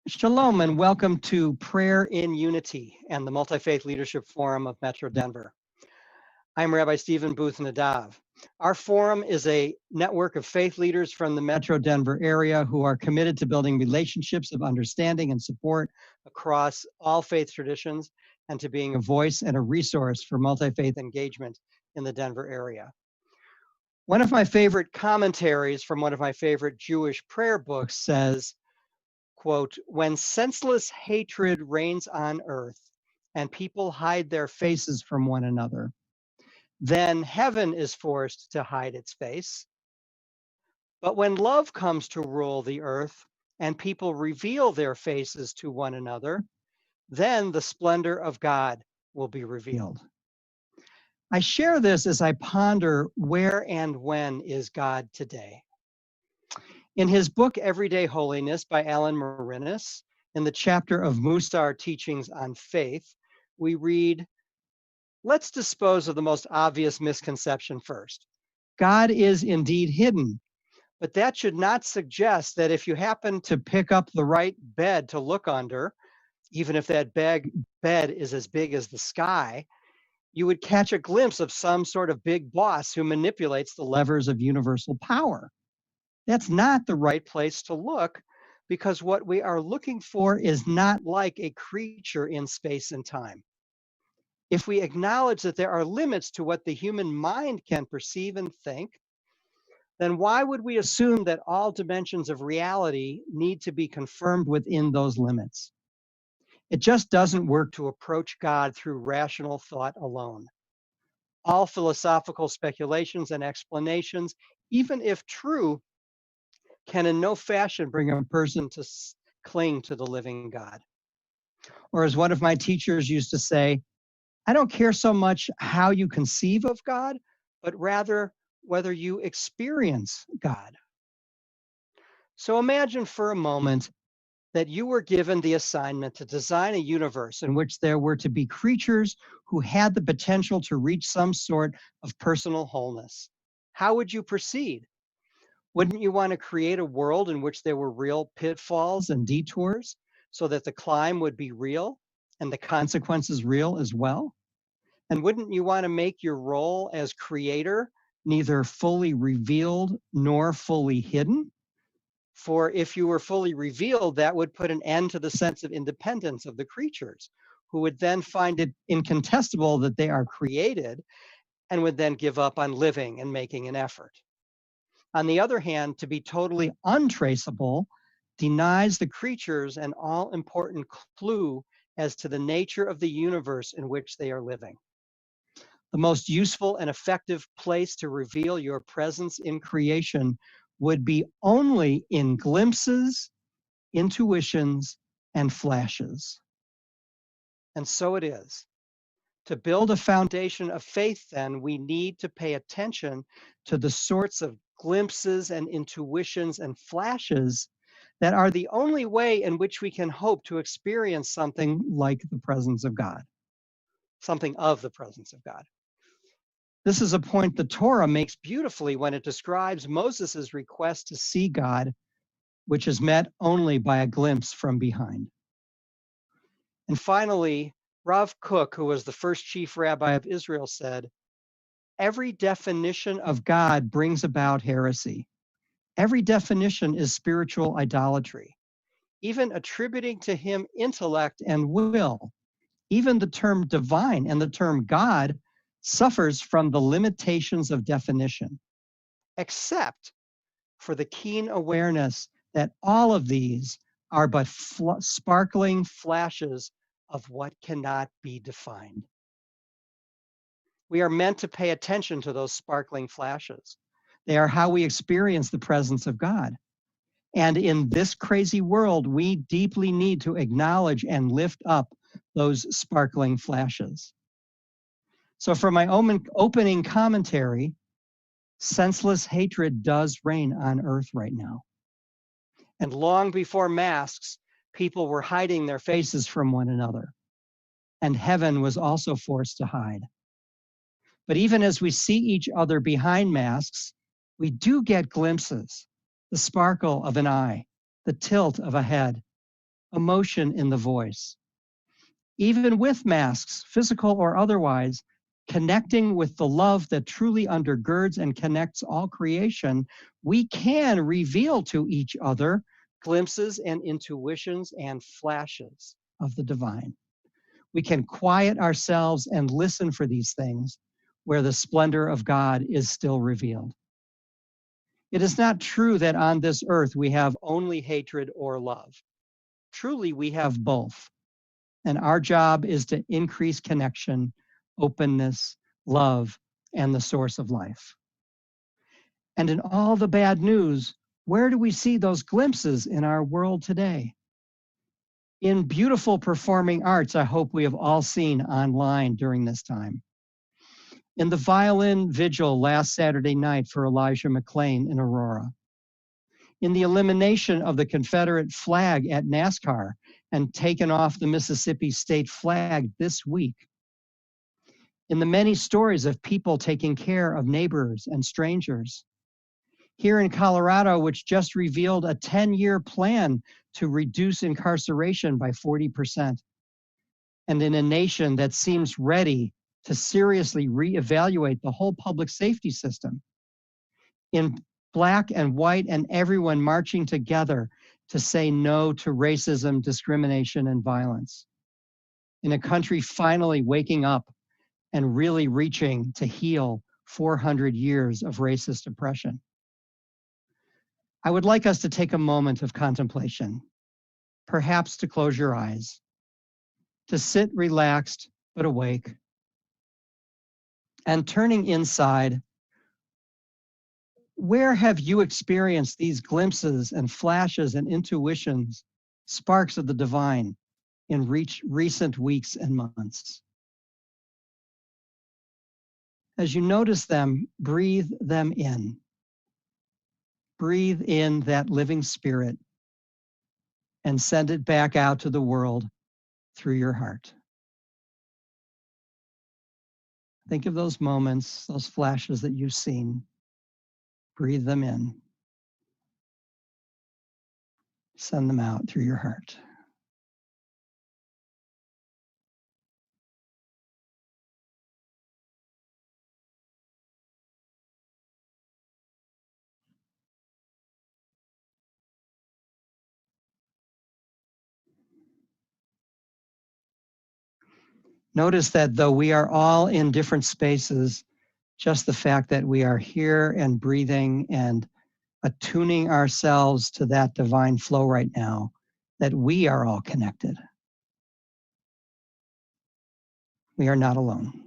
Shalom and welcome to Prayer in Unity and the Multifaith Leadership Forum of Metro Denver. I'm Rabbi Booth-Nadav. Our forum is a network of faith leaders from the Metro Denver area who are committed to building relationships of understanding and support across all faith traditions and to being a voice and a resource for multi-faith engagement in the Denver area. One of my favorite commentaries from one of my favorite Jewish prayer books says, quote, "When senseless hatred reigns on earth and people hide their faces from one another, then heaven is forced to hide its face. But when love comes to rule the earth and people reveal their faces to one another, then the splendor of God will be revealed." I share this as I ponder where and when is God today. In his book, Everyday Holiness by Alan Marinus, in the chapter of Musar Teachings on Faith, we read, "Let's dispose of the most obvious misconception first. God is indeed hidden, but that should not suggest that if you happen to pick up the right bed to look under, even if that bed is as big as the sky, you would catch a glimpse of some sort of big boss who manipulates the levers of universal power. That's not the right place to look, because what we are looking for is not like a creature in space and time. If we acknowledge that there are limits to what the human mind can perceive and think, then why would we assume that all dimensions of reality need to be confirmed within those limits? It just doesn't work to approach God through rational thought alone. All philosophical speculations and explanations, even if true, can in no fashion bring a person to cling to the living God. Or as one of my teachers used to say, I don't care so much how you conceive of God, but rather whether you experience God. So imagine for a moment that you were given the assignment to design a universe in which there were to be creatures who had the potential to reach some sort of personal wholeness. How would you proceed? Wouldn't you want to create a world in which there were real pitfalls and detours so that the climb would be real and the consequences real as well? And wouldn't you want to make your role as creator neither fully revealed nor fully hidden? For if you were fully revealed, that would put an end to the sense of independence of the creatures, who would then find it incontestable that they are created and would then give up on living and making an effort. On the other hand, to be totally untraceable denies the creatures an all-important clue as to the nature of the universe in which they are living. The most useful and effective place to reveal your presence in creation would be only in glimpses, intuitions, and flashes. And so it is. To build a foundation of faith, then, we need to pay attention to the sorts of glimpses and intuitions and flashes that are the only way in which we can hope to experience something like the presence of God, something of the presence of God. This is a point the Torah makes beautifully when it describes Moses' request to see God, which is met only by a glimpse from behind. And finally, Rav Kook, who was the first chief rabbi of Israel, said, "Every definition of God brings about heresy. Every definition is spiritual idolatry. Even attributing to him intellect and will, even the term divine and the term God suffers from the limitations of definition, except for the keen awareness that all of these are but sparkling flashes of what cannot be defined." We are meant to pay attention to those sparkling flashes. They are how we experience the presence of God. And in this crazy world, we deeply need to acknowledge and lift up those sparkling flashes. So for my opening commentary, senseless hatred does reign on earth right now. And long before masks, people were hiding their faces from one another. And heaven was also forced to hide. But even as we see each other behind masks, we do get glimpses, the sparkle of an eye, the tilt of a head, emotion in the voice. Even with masks, physical or otherwise, connecting with the love that truly undergirds and connects all creation, we can reveal to each other glimpses and intuitions and flashes of the divine. We can quiet ourselves and listen for these things where the splendor of God is still revealed. It is not true that on this earth we have only hatred or love. Truly, we have both. And our job is to increase connection, openness, love, and the source of life. And in all the bad news, where do we see those glimpses in our world today? In beautiful performing arts, I hope we have all seen online during this time. In the violin vigil last Saturday night for Elijah McClain in Aurora. In the elimination of the Confederate flag at NASCAR and taken off the Mississippi state flag this week. In the many stories of people taking care of neighbors and strangers. Here in Colorado, which just revealed a 10-year plan to reduce incarceration by 40%. And in a nation that seems ready to seriously reevaluate the whole public safety system. In Black and white and everyone marching together to say no to racism, discrimination, and violence. In a country finally waking up and really reaching to heal 400 years of racist oppression. I would like us to take a moment of contemplation, perhaps to close your eyes, to sit relaxed but awake, and turning inside. Where have you experienced these glimpses and flashes and intuitions, sparks of the divine in recent weeks and months? As you notice them, breathe them in. Breathe in that living spirit and send it back out to the world through your heart. Think of those moments, those flashes that you've seen. Breathe them in. Send them out through your heart. Notice that though we are all in different spaces, just the fact that we are here and breathing and attuning ourselves to that divine flow right now, that we are all connected. We are not alone.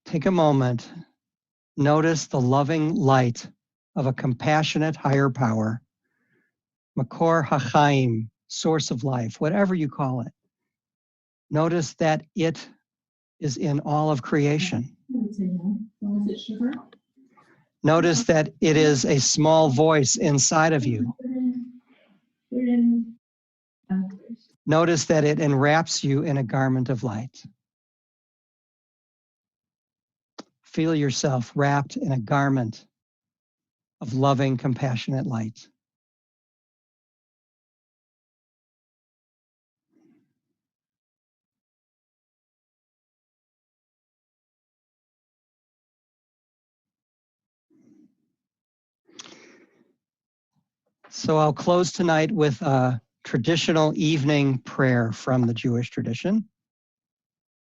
Take a moment. Notice the loving light of a compassionate higher power, Makor HaChaim, source of life, whatever you call it. Notice that it is in all of creation. Notice that it is a small voice inside of you. Notice that it enwraps you in a garment of light. Feel yourself wrapped in a garment of loving, compassionate light. So I'll close tonight with a traditional evening prayer from the Jewish tradition,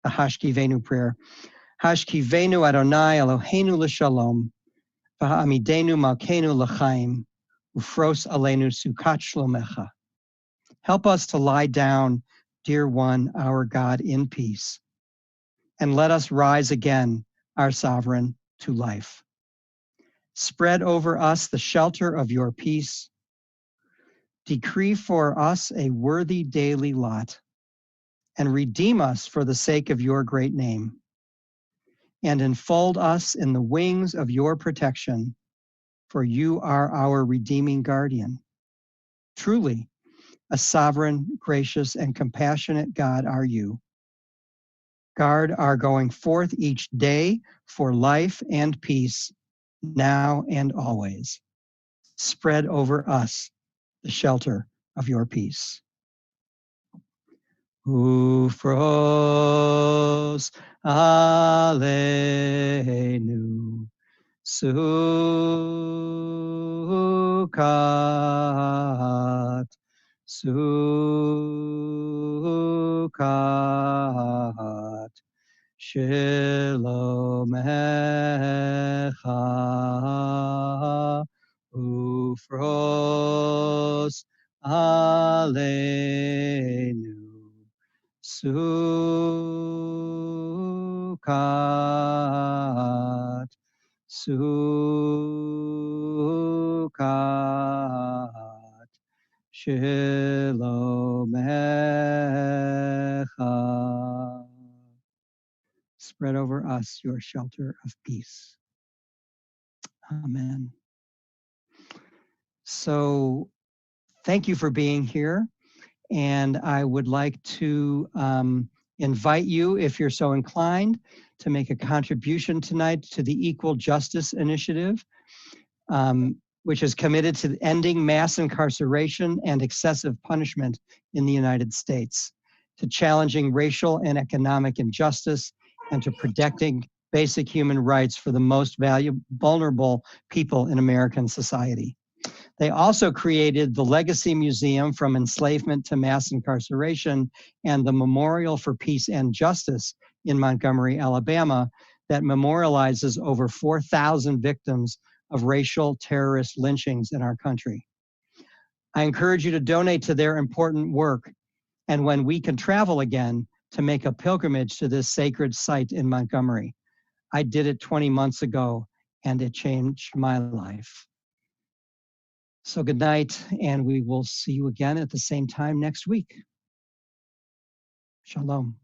a Hashkivenu prayer. Hashkivenu Adonai Eloheinu l'shalom, v'ha'amidenu malkeinu l'chaim, ufros aleinu sukat shlomecha. Help us to lie down, dear one, our God, in peace, and let us rise again, our sovereign, to life. Spread over us the shelter of your peace. Decree for us a worthy daily lot, and redeem us for the sake of your great name. And enfold us in the wings of your protection, for you are our redeeming guardian. Truly, a sovereign, gracious, and compassionate God are you. Guard our going forth each day for life and peace, now and always. Spread over us the shelter of your peace. Ufros aleinu Sukkot, Sukkot, Shilomecha, Ufros aleinu, Sukkot, Sukkot, Shilomecha. Spread over us your shelter of peace. Amen. So thank you for being here. And I would like to invite you, if you're so inclined, to make a contribution tonight to the Equal Justice Initiative, which is committed to ending mass incarceration and excessive punishment in the United States, to challenging racial and economic injustice, and to protecting basic human rights for the most vulnerable people in American society. They also created the Legacy Museum from Enslavement to Mass Incarceration and the Memorial for Peace and Justice in Montgomery, Alabama, that memorializes over 4,000 victims of racial terrorist lynchings in our country. I encourage you to donate to their important work, and when we can travel again, to make a pilgrimage to this sacred site in Montgomery. I did it 20 months ago, and it changed my life. So good night, and we will see you again at the same time next week. Shalom.